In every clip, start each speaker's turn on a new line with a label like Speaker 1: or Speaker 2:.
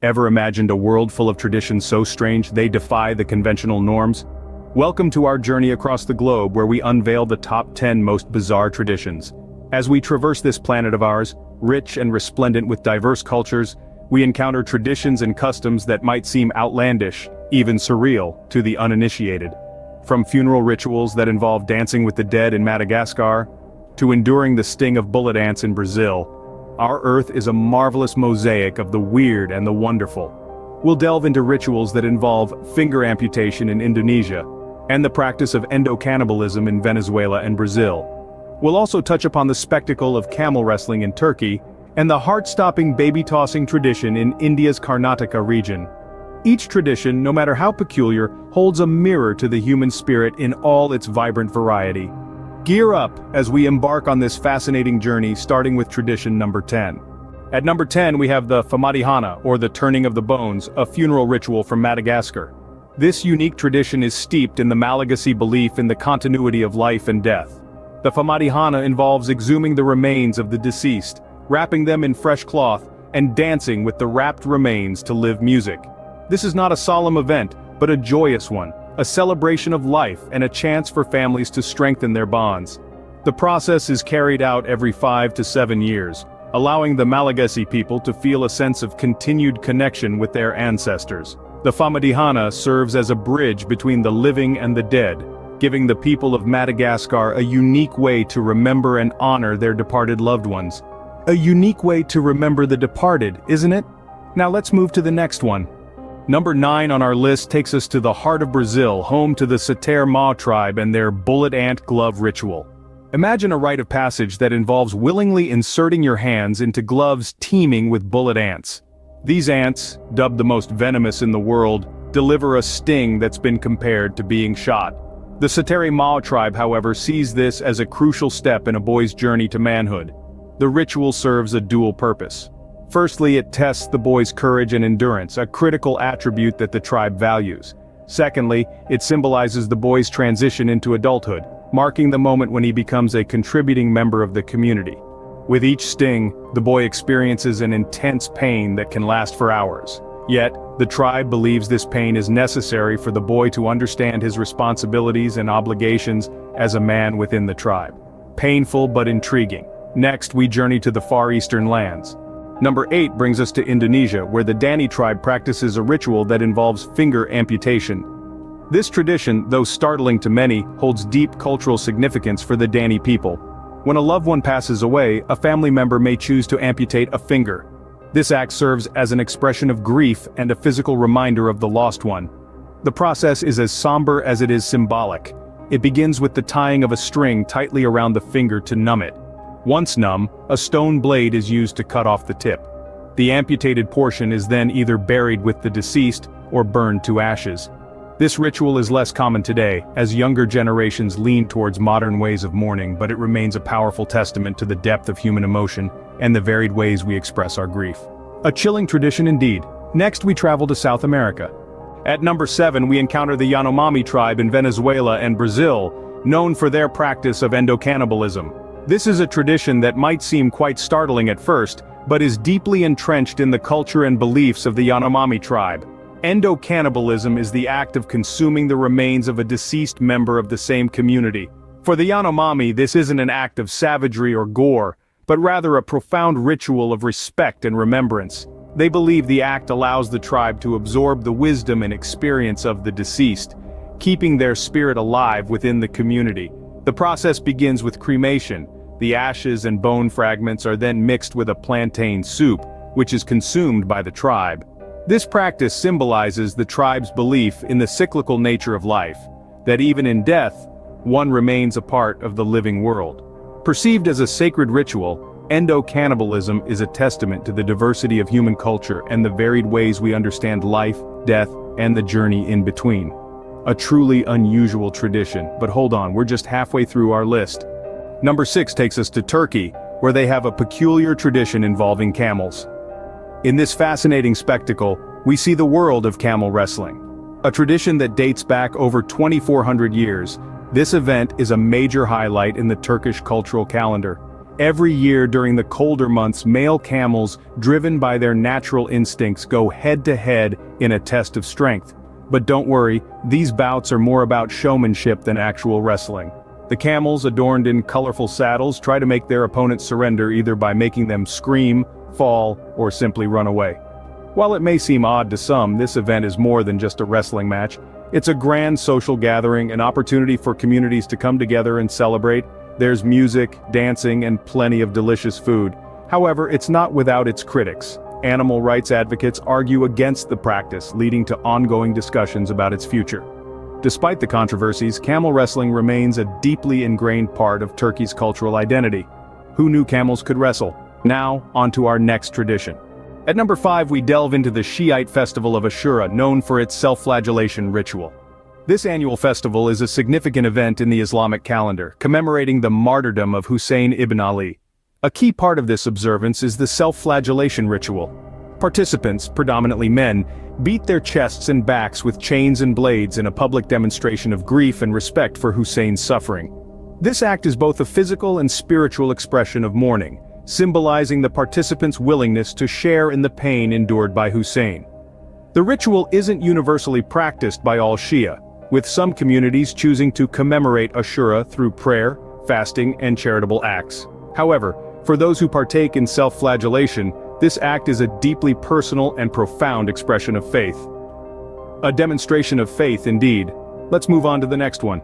Speaker 1: Ever imagined a world full of traditions so strange they defy the conventional norms? Welcome to our journey across the globe where we unveil the top 10 most bizarre traditions. As we traverse this planet of ours, rich and resplendent with diverse cultures, we encounter traditions and customs that might seem outlandish, even surreal, to the uninitiated. From funeral rituals that involve dancing with the dead in Madagascar, to enduring the sting of bullet ants in Brazil, our Earth is a marvelous mosaic of the weird and the wonderful. We'll delve into rituals that involve finger amputation in Indonesia, and the practice of endocannibalism in Venezuela and Brazil. We'll also touch upon the spectacle of camel wrestling in Turkey, and the heart-stopping baby-tossing tradition in India's Karnataka region. Each tradition, no matter how peculiar, holds a mirror to the human spirit in all its vibrant variety. Gear up as we embark on this fascinating journey, starting with tradition number 10. At number 10 we have the Famadihana, or the turning of the bones, a funeral ritual from Madagascar. This unique tradition is steeped in the Malagasy belief in the continuity of life and death. The Famadihana involves exhuming the remains of the deceased, wrapping them in fresh cloth, and dancing with the wrapped remains to live music. This is not a solemn event, but a joyous one, a celebration of life and a chance for families to strengthen their bonds. The process is carried out every 5 to 7 years, allowing the Malagasy people to feel a sense of continued connection with their ancestors. The Famadihana serves as a bridge between the living and the dead, giving the people of Madagascar a unique way to remember and honor their departed loved ones. A unique way to remember the departed, isn't it? Now let's move to the next one. Number 9 on our list takes us to the heart of Brazil, home to the Sater Ma tribe and their bullet ant glove ritual. Imagine a rite of passage that involves willingly inserting your hands into gloves teeming with bullet ants. These ants, dubbed the most venomous in the world, deliver a sting that's been compared to being shot. The Sater Ma tribe, however, sees this as a crucial step in a boy's journey to manhood. The ritual serves a dual purpose. Firstly, it tests the boy's courage and endurance, a critical attribute that the tribe values. Secondly, it symbolizes the boy's transition into adulthood, marking the moment when he becomes a contributing member of the community. With each sting, the boy experiences an intense pain that can last for hours. Yet, the tribe believes this pain is necessary for the boy to understand his responsibilities and obligations as a man within the tribe. Painful but intriguing. Next, we journey to the Far Eastern lands. Number 8 brings us to Indonesia, where the Dani tribe practices a ritual that involves finger amputation. This tradition, though startling to many, holds deep cultural significance for the Dani people. When a loved one passes away, a family member may choose to amputate a finger. This act serves as an expression of grief and a physical reminder of the lost one. The process is as somber as it is symbolic. It begins with the tying of a string tightly around the finger to numb it. Once numb, a stone blade is used to cut off the tip. The amputated portion is then either buried with the deceased or burned to ashes. This ritual is less common today, as younger generations lean towards modern ways of mourning, but it remains a powerful testament to the depth of human emotion and the varied ways we express our grief. A chilling tradition indeed. Next we travel to South America. At number 7 we encounter the Yanomami tribe in Venezuela and Brazil, known for their practice of endocannibalism. This is a tradition that might seem quite startling at first, but is deeply entrenched in the culture and beliefs of the Yanomami tribe. Endocannibalism is the act of consuming the remains of a deceased member of the same community. For the Yanomami, this isn't an act of savagery or gore, but rather a profound ritual of respect and remembrance. They believe the act allows the tribe to absorb the wisdom and experience of the deceased, keeping their spirit alive within the community. The process begins with cremation. The ashes and bone fragments are then mixed with a plantain soup, which is consumed by the tribe. This practice symbolizes the tribe's belief in the cyclical nature of life, that even in death, one remains a part of the living world. Perceived as a sacred ritual, endocannibalism is a testament to the diversity of human culture and the varied ways we understand life, death, and the journey in between. A truly unusual tradition, but hold on, we're just halfway through our list. Number 6 takes us to Turkey, where they have a peculiar tradition involving camels. In this fascinating spectacle, we see the world of camel wrestling. A tradition that dates back over 2,400 years, this event is a major highlight in the Turkish cultural calendar. Every year during the colder months, male camels, driven by their natural instincts, go head-to-head in a test of strength. But don't worry, these bouts are more about showmanship than actual wrestling. The camels, adorned in colorful saddles, try to make their opponents surrender either by making them scream, fall, or simply run away. While it may seem odd to some, this event is more than just a wrestling match. It's a grand social gathering, an opportunity for communities to come together and celebrate. There's music, dancing, and plenty of delicious food. However, it's not without its critics. Animal rights advocates argue against the practice, leading to ongoing discussions about its future. Despite the controversies, camel wrestling remains a deeply ingrained part of Turkey's cultural identity. Who knew camels could wrestle? Now, onto our next tradition. At number 5, we delve into the Shiite festival of Ashura, known for its self-flagellation ritual. This annual festival is a significant event in the Islamic calendar, commemorating the martyrdom of Hussein ibn Ali. A key part of this observance is the self-flagellation ritual. Participants, predominantly men, beat their chests and backs with chains and blades in a public demonstration of grief and respect for Hussein's suffering. This act is both a physical and spiritual expression of mourning, symbolizing the participants' willingness to share in the pain endured by Hussein. The ritual isn't universally practiced by all Shia, with some communities choosing to commemorate Ashura through prayer, fasting, and charitable acts. However, for those who partake in self-flagellation, this act is a deeply personal and profound expression of faith. A demonstration of faith indeed. Let's move on to the next one.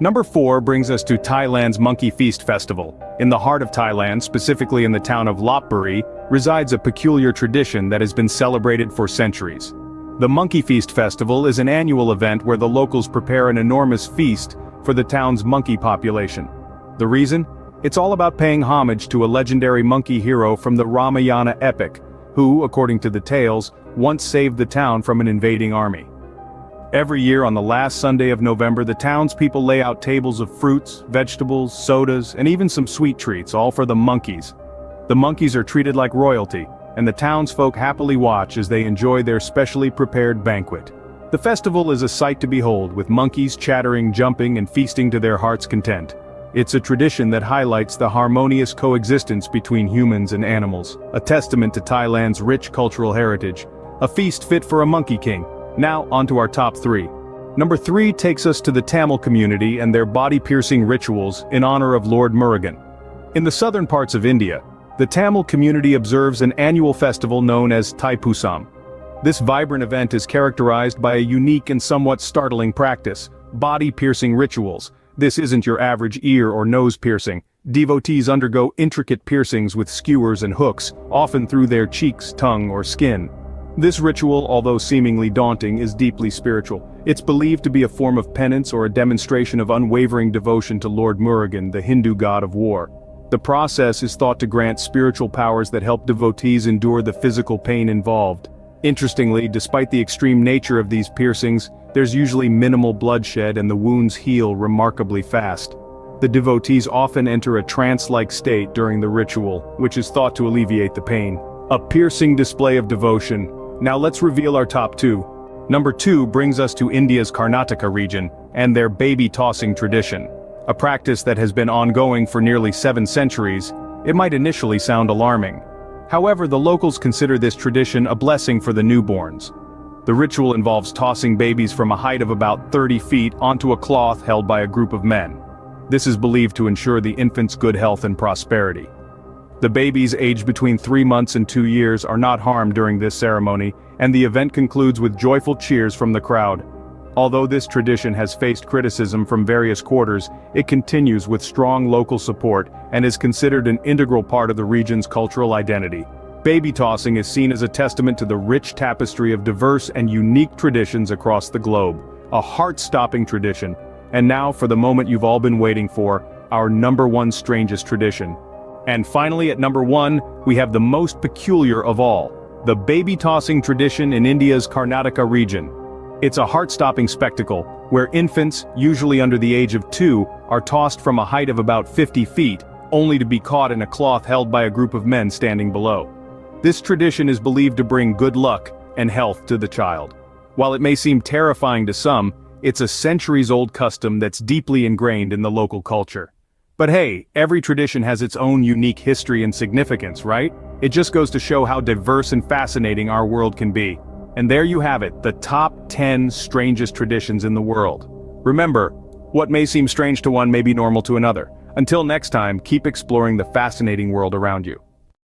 Speaker 1: Number 4 brings us to Thailand's Monkey Feast Festival. In the heart of Thailand, specifically in the town of Lopburi, resides a peculiar tradition that has been celebrated for centuries. The Monkey Feast Festival is an annual event where the locals prepare an enormous feast for the town's monkey population. The reason? It's all about paying homage to a legendary monkey hero from the Ramayana epic, who, according to the tales, once saved the town from an invading army. Every year on the last Sunday of November, the townspeople lay out tables of fruits, vegetables, sodas, and even some sweet treats, all for the monkeys. The monkeys are treated like royalty, and the townsfolk happily watch as they enjoy their specially prepared banquet. The festival is a sight to behold, with monkeys chattering, jumping, and feasting to their heart's content. It's a tradition that highlights the harmonious coexistence between humans and animals, a testament to Thailand's rich cultural heritage. A feast fit for a monkey king. Now, onto our top 3. Number 3 takes us to the Tamil community and their body-piercing rituals in honor of Lord Murugan. In the southern parts of India, the Tamil community observes an annual festival known as Thaipusam. This vibrant event is characterized by a unique and somewhat startling practice: body-piercing rituals. This isn't your average ear or nose piercing. Devotees undergo intricate piercings with skewers and hooks, often through their cheeks, tongue, or skin. This ritual, although seemingly daunting, is deeply spiritual. It's believed to be a form of penance or a demonstration of unwavering devotion to Lord Murugan, the Hindu god of war. The process is thought to grant spiritual powers that help devotees endure the physical pain involved. Interestingly, despite the extreme nature of these piercings, there's usually minimal bloodshed and the wounds heal remarkably fast. The devotees often enter a trance-like state during the ritual, which is thought to alleviate the pain. A piercing display of devotion. Now let's reveal our top 2. Number 2 brings us to India's Karnataka region and their baby-tossing tradition. A practice that has been ongoing for nearly 7 centuries. It might initially sound alarming. However, the locals consider this tradition a blessing for the newborns. The ritual involves tossing babies from a height of about 30 feet onto a cloth held by a group of men. This is believed to ensure the infant's good health and prosperity. The babies aged between 3 months and 2 years are not harmed during this ceremony, and the event concludes with joyful cheers from the crowd. Although this tradition has faced criticism from various quarters, it continues with strong local support and is considered an integral part of the region's cultural identity. Baby tossing is seen as a testament to the rich tapestry of diverse and unique traditions across the globe. A heart-stopping tradition. And now for the moment you've all been waiting for, our number 1 strangest tradition. And finally at number 1, we have the most peculiar of all, the baby tossing tradition in India's Karnataka region. It's a heart-stopping spectacle, where infants, usually under the age of 2, are tossed from a height of about 50 feet, only to be caught in a cloth held by a group of men standing below. This tradition is believed to bring good luck and health to the child. While it may seem terrifying to some, it's a centuries-old custom that's deeply ingrained in the local culture. But hey, every tradition has its own unique history and significance, right? It just goes to show how diverse and fascinating our world can be. And there you have it, the top 10 strangest traditions in the world. Remember, what may seem strange to one may be normal to another. Until next time, keep exploring the fascinating world around you.